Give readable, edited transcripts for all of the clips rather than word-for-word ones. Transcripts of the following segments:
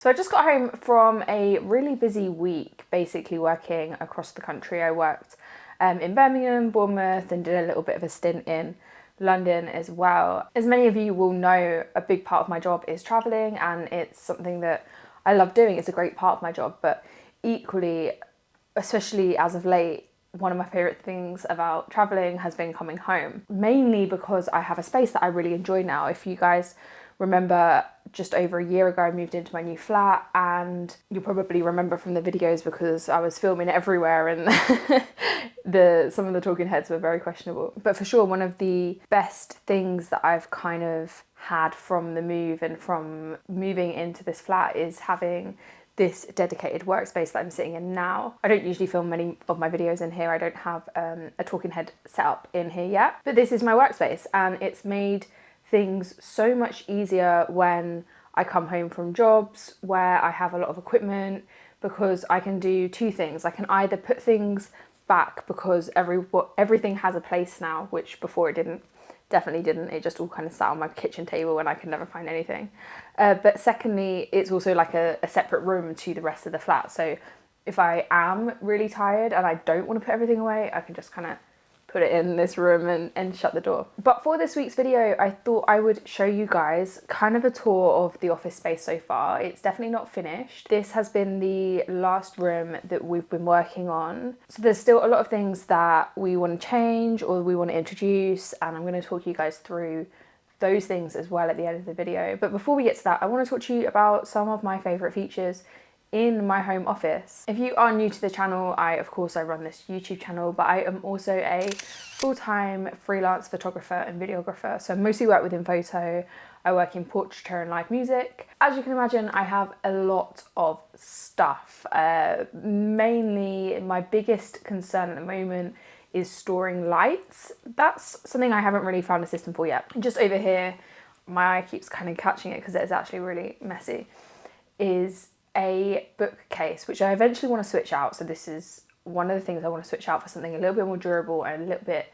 So I just got home from a really busy week, basically working across the country. I worked in Birmingham, Bournemouth, and did a little bit of a stint in London as well. As many of you will know, a big part of my job is traveling, and it's something that I love doing. It's a great part of my job, but equally, especially as of late, one of my favourite things about travelling has been coming home, mainly because I have a space that I really enjoy now. If you guys remember, just over a year ago I moved into my new flat, and you'll probably remember from the videos because I was filming everywhere and some of the talking heads were very questionable. But for sure, one of the best things that I've kind of had from the move and from moving into this flat is having this dedicated workspace that I'm sitting in now. I don't usually film many of my videos in here. I don't have a talking head set up in here yet, but this is my workspace, and it's made things so much easier when I come home from jobs where I have a lot of equipment, because I can do two things. I can either put things back because everything has a place now, which before it didn't. Definitely didn't. It just all kind of sat on my kitchen table and I could never find anything. But secondly, it's also like a separate room to the rest of the flat. So if I am really tired and I don't want to put everything away, I can just kind of put it in this room and shut the door. But for this week's video, I thought I would show you guys kind of a tour of the office space so far. It's definitely not finished. This has been the last room that we've been working on. So there's still a lot of things that we want to change or we want to introduce, and I'm going to talk you guys through those things as well at the end of the video. But before we get to that, I want to talk to you about some of my favourite features in my home office. If you are new to the channel, I run this YouTube channel, but I am also a full-time freelance photographer and videographer. So I mostly work within photo. I work in portraiture and live music. As you can imagine, I have a lot of stuff. Mainly, my biggest concern at the moment is storing lights. That's something I haven't really found a system for yet. Just over here, my eye keeps kind of catching it because it's actually really messy, is a bookcase, which I eventually want to switch out. So this is one of the things I want to switch out for something a little bit more durable and a little bit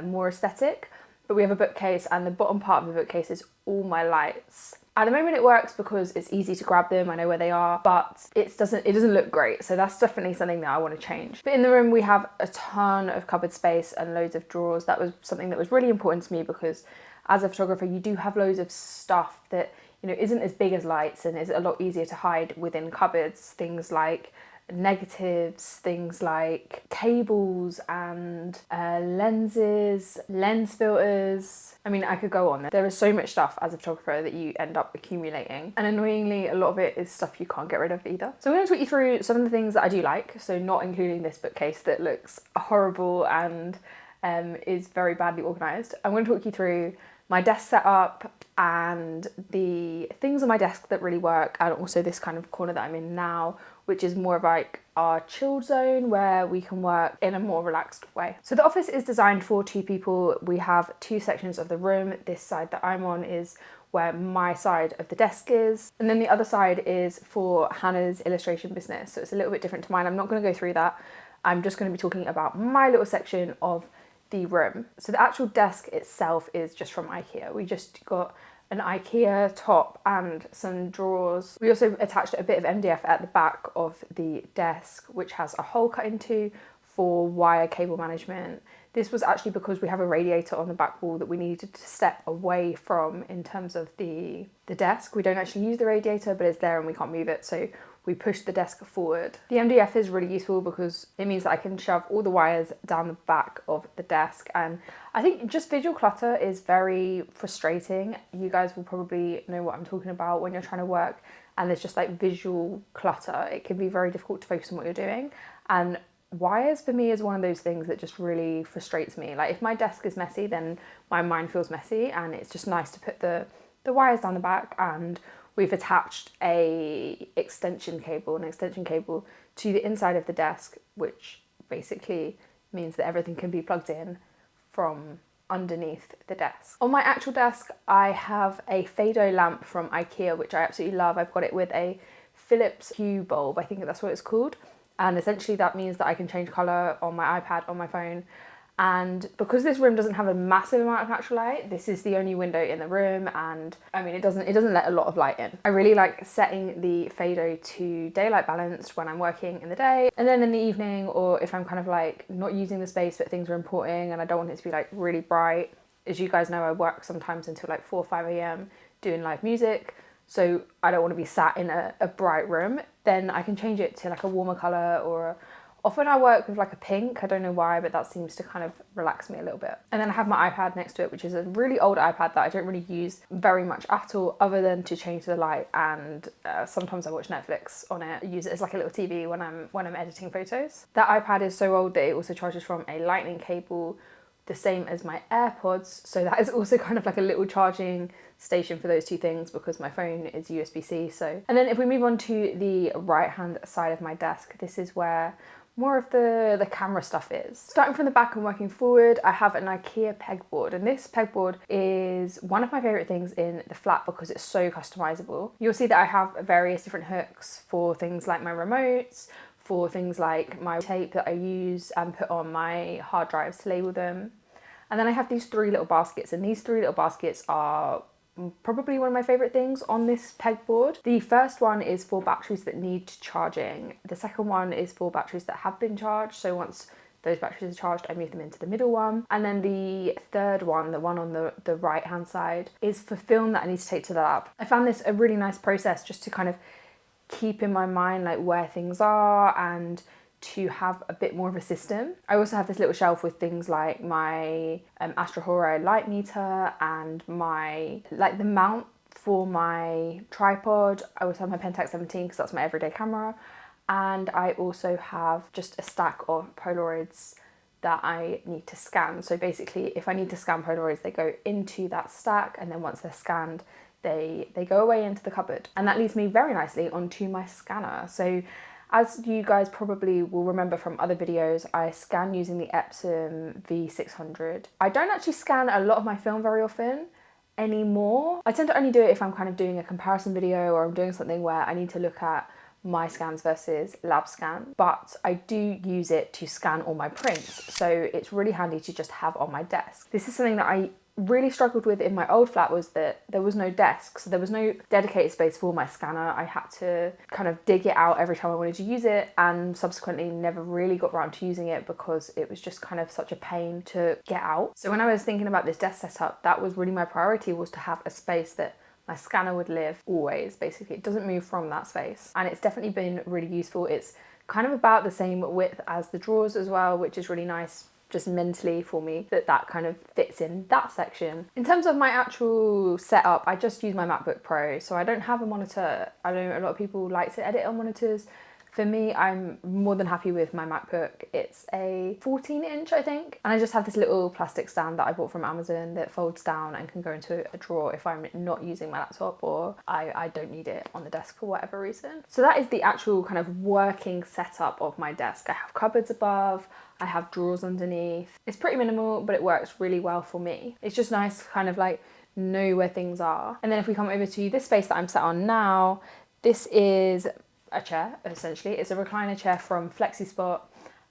more aesthetic. But we have a bookcase, and the bottom part of the bookcase is all my lights. At the moment it works because it's easy to grab them, I know where they are, but it doesn't look great. So that's definitely something that I want to change. But in the room we have a ton of cupboard space and loads of drawers. That was something that was really important to me because as a photographer you do have loads of stuff that isn't as big as lights and is a lot easier to hide within cupboards. Things like negatives, things like cables and lenses, lens filters. I mean, I could go on. There is so much stuff as a photographer that you end up accumulating, and annoyingly a lot of it is stuff you can't get rid of either. So I'm going to talk you through some of the things that I do like, so not including this bookcase that looks horrible and is very badly organised. I'm going to talk you through my desk setup and the things on my desk that really work, and also this kind of corner that I'm in now, which is more of like our chilled zone where we can work in a more relaxed way. So the office is designed for two people. We have two sections of the room. This side that I'm on is where my side of the desk is, and then the other side is for Hannah's illustration business. So it's a little bit different to mine. I'm not going to go through that. I'm just going to be talking about my little section of the room. So the actual desk itself is just from IKEA. We just got an IKEA top and some drawers. We also attached a bit of MDF at the back of the desk, which has a hole cut into for wire cable management. This was actually because we have a radiator on the back wall that we needed to step away from in terms of the desk. We don't actually use the radiator, but it's there and we can't move it, so we push the desk forward. The MDF is really useful because it means that I can shove all the wires down the back of the desk, and I think just visual clutter is very frustrating. You guys will probably know what I'm talking about when you're trying to work and there's just like visual clutter. It can be very difficult to focus on what you're doing, and wires for me is one of those things that just really frustrates me. Like if my desk is messy, then my mind feels messy, and it's just nice to put the wires down the back, and we've attached an extension cable to the inside of the desk, which basically means that everything can be plugged in from underneath the desk. On my actual desk, I have a Fado lamp from IKEA, which I absolutely love. I've got it with a Philips Hue bulb, I think that's what it's called. And essentially that means that I can change colour on my iPad, on my phone, And because this room doesn't have a massive amount of natural light, this is the only window in the room, and I mean, it doesn't let a lot of light in. I really like setting the fader to daylight balanced when I'm working in the day, and then in the evening, or if I'm kind of like not using the space but things are importing and I don't want it to be like really bright. As you guys know, I work sometimes until like 4 or 5 a.m. doing live music, so I don't want to be sat in a bright room. Then I can change it to like a warmer colour, or often I work with like a pink, I don't know why, but that seems to kind of relax me a little bit. And then I have my iPad next to it, which is a really old iPad that I don't really use very much at all, other than to change the light, and sometimes I watch Netflix on it. I use it as like a little TV when I'm editing photos. That iPad is so old that it also charges from a lightning cable, the same as my AirPods, so that is also kind of like a little charging station for those two things, because my phone is USB-C. So, and then if we move on to the right hand side of my desk, this is where more of the camera stuff is. Starting from the back and working forward, I have an IKEA pegboard, and this pegboard is one of my favourite things in the flat because it's so customizable. You'll see that I have various different hooks for things like my remotes, for things like my tape that I use and put on my hard drives to label them. And then I have these 3 little baskets, and these 3 little baskets are probably one of my favourite things on this pegboard. The first one is for batteries that need charging. The second one is for batteries that have been charged, so once those batteries are charged, I move them into the middle one. And then the third one, the one on the right hand side, is for film that I need to take to the lab. I found this a really nice process just to kind of keep in my mind like where things are and to have a bit more of a system. I also have this little shelf with things like my Astro Horo light meter and my the mount for my tripod. I also have my Pentax 17 because that's my everyday camera, and I also have just a stack of Polaroids that I need to scan. So basically, if I need to scan Polaroids, they go into that stack, and then once they're scanned, they go away into the cupboard. And that leads me very nicely onto my scanner. So as you guys probably will remember from other videos, I scan using the Epson V600. I don't actually scan a lot of my film very often anymore. I tend to only do it if I'm kind of doing a comparison video, or I'm doing something where I need to look at my scans versus lab scan, but I do use it to scan all my prints, so it's really handy to just have on my desk. This is something that I really struggled with in my old flat, was that there was no desk, so there was no dedicated space for my scanner. I had to kind of dig it out every time I wanted to use it, and subsequently never really got around to using it because it was just kind of such a pain to get out. So when I was thinking about this desk setup, that was really my priority, was to have a space that my scanner would live always. Basically, it doesn't move from that space, and it's definitely been really useful. It's kind of about the same width as the drawers as well, which is really nice just mentally for me, that kind of fits in that section. In terms of my actual setup, I just use my MacBook Pro, so I don't have a monitor. I know a lot of people like to edit on monitors. For me, I'm more than happy with my MacBook. It's a 14-inch, I think, and I just have this little plastic stand that I bought from Amazon that folds down and can go into a drawer if I'm not using my laptop, or I don't need it on the desk for whatever reason. So that is the actual kind of working setup of my desk. I have cupboards above, I have drawers underneath. It's pretty minimal, but it works really well for me. It's just nice to kind of like know where things are. And then if we come over to this space that I'm sat on now, this is a chair, essentially. It's a recliner chair from FlexiSpot,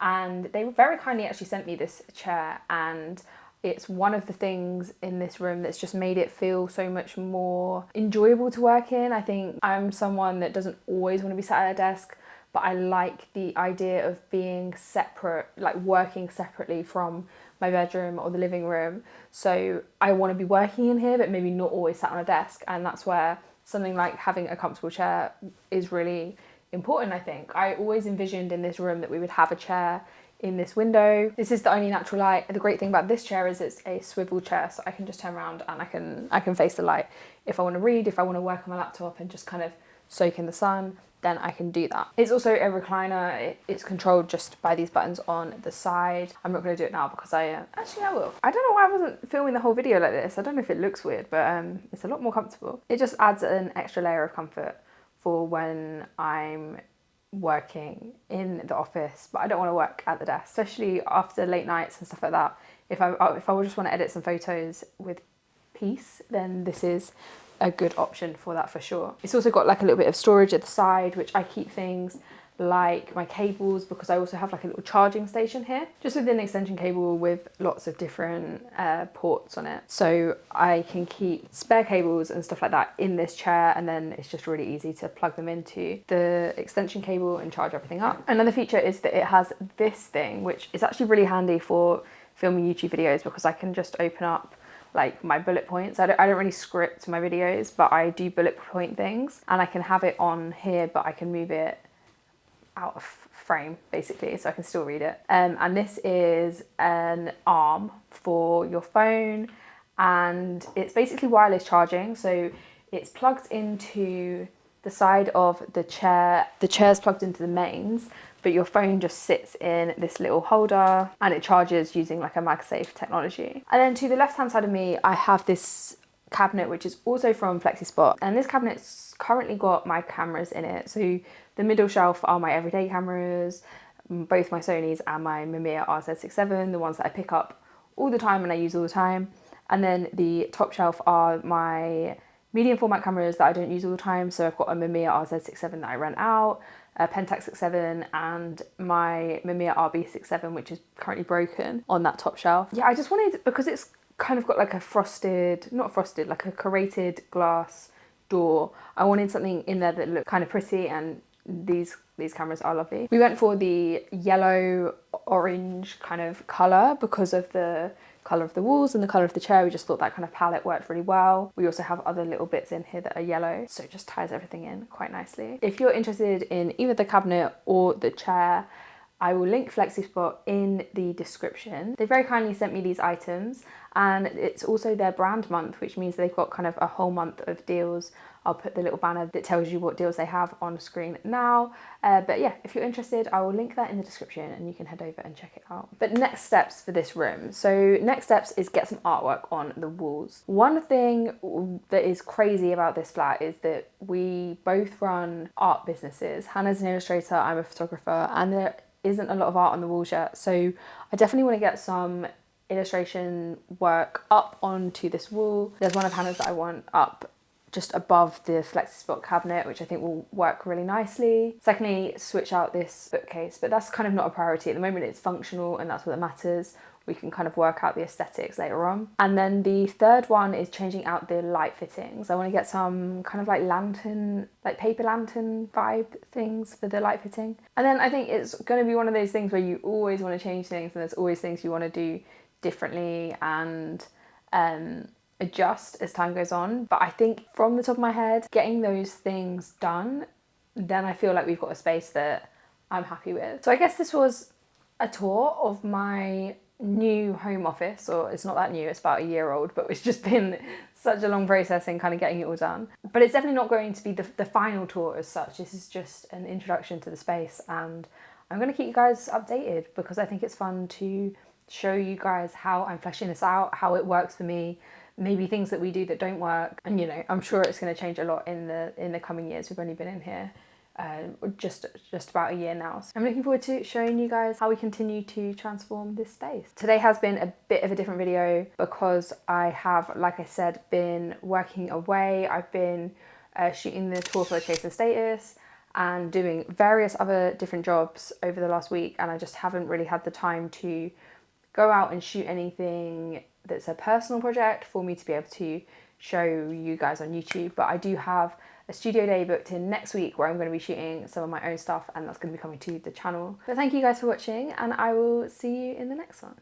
and they very kindly actually sent me this chair, and it's one of the things in this room that's just made it feel so much more enjoyable to work in. I think I'm someone that doesn't always want to be sat at a desk, but I like the idea of being separate, like working separately from my bedroom or the living room. So I want to be working in here, but maybe not always sat on a desk, and that's where something like having a comfortable chair is really important, I think. I always envisioned in this room that we would have a chair in this window. This is the only natural light. The great thing about this chair is it's a swivel chair, so I can just turn around and I can face the light. If I want to read, if I want to work on my laptop and just kind of soak in the sun, then I can do that. It's also a recliner. It's controlled just by these buttons on the side. I'm not going to do it now because actually I will. I don't know why I wasn't filming the whole video like this. I don't know if it looks weird, but it's a lot more comfortable. It just adds an extra layer of comfort for when I'm working in the office, but I don't want to work at the desk, especially after late nights and stuff like that. If I just want to edit some photos with peace, then this is a good option for that for sure. It's also got like a little bit of storage at the side, which I keep things like my cables, because I also have like a little charging station here, just with an extension cable with lots of different ports on it. So I can keep spare cables and stuff like that in this chair, and then it's just really easy to plug them into the extension cable and charge everything up. Another feature is that it has this thing, which is actually really handy for filming YouTube videos, because I can just open up like my bullet points. I don't really script my videos, but I do bullet point things, and I can have it on here, but I can move it out of frame basically, so I can still read it. And this is an arm for your phone, and it's basically wireless charging. So it's plugged into the side of the chair. The chair's plugged into the mains, but your phone just sits in this little holder and it charges using like a MagSafe technology. And then to the left hand side of me, I have this cabinet, which is also from FlexiSpot, and this cabinet's currently got my cameras in it. So the middle shelf are my everyday cameras, both my Sonys and my Mamiya RZ67, the ones that I pick up all the time and I use all the time. And then the top shelf are my medium format cameras that I don't use all the time. So I've got a Mamiya RZ67 that I rent out, a Pentax 6.7, and my Mamiya RB67, which is currently broken, on that top shelf. Yeah, I just wanted, because it's kind of got like a like a cerated glass door, I wanted something in there that looked kind of pretty, and these cameras are lovely. We went for the yellow orange kind of colour because of the colour of the walls and the colour of the chair. We just thought that kind of palette worked really well. We also have other little bits in here that are yellow, so it just ties everything in quite nicely. If you're interested in either the cabinet or the chair, I will link FlexiSpot in the description. They very kindly sent me these items, and it's also their brand month, which means they've got kind of a whole month of deals. I'll put the little banner that tells you what deals they have on screen now. But yeah, if you're interested, I will link that in the description and you can head over and check it out. But next steps for this room. So next steps is get some artwork on the walls. One thing that is crazy about this flat is that we both run art businesses. Hannah's an illustrator, I'm a photographer, and there isn't a lot of art on the walls yet. So I definitely want to get some illustration work up onto this wall. There's one of Hannah's that I want up just above the FlexiSpot cabinet, which I think will work really nicely. Secondly, switch out this bookcase, but that's kind of not a priority at the moment. It's functional and that's what matters. We can kind of work out the aesthetics later on. And then the third one is changing out the light fittings. I want to get some kind of like lantern, like paper lantern vibe things for the light fitting. And then I think it's going to be one of those things where you always want to change things, and there's always things you want to do differently and adjust as time goes on. But I think from the top of my head, getting those things done, then I feel like we've got a space that I'm happy with. So I guess this was a tour of my new home office, or it's not that new, it's about a year old, but it's just been such a long process in kind of getting it all done. But it's definitely not going to be the final tour as such. This is just an introduction to the space, and I'm going to keep you guys updated because I think it's fun to show you guys how I'm fleshing this out, how it works for me, maybe things that we do that don't work. And you know, I'm sure it's going to change a lot in the coming years. We've only been in here just about a year now. So I'm looking forward to showing you guys how we continue to transform this space. Today has been a bit of a different video because I have, like I said, been working away. I've been shooting the tour for Chase and Status and doing various other different jobs over the last week, and I just haven't really had the time to go out and shoot anything that's a personal project for me to be able to show you guys on YouTube. But I do have a studio day booked in next week where I'm going to be shooting some of my own stuff, and that's going to be coming to the channel. But thank you guys for watching, and I will see you in the next one.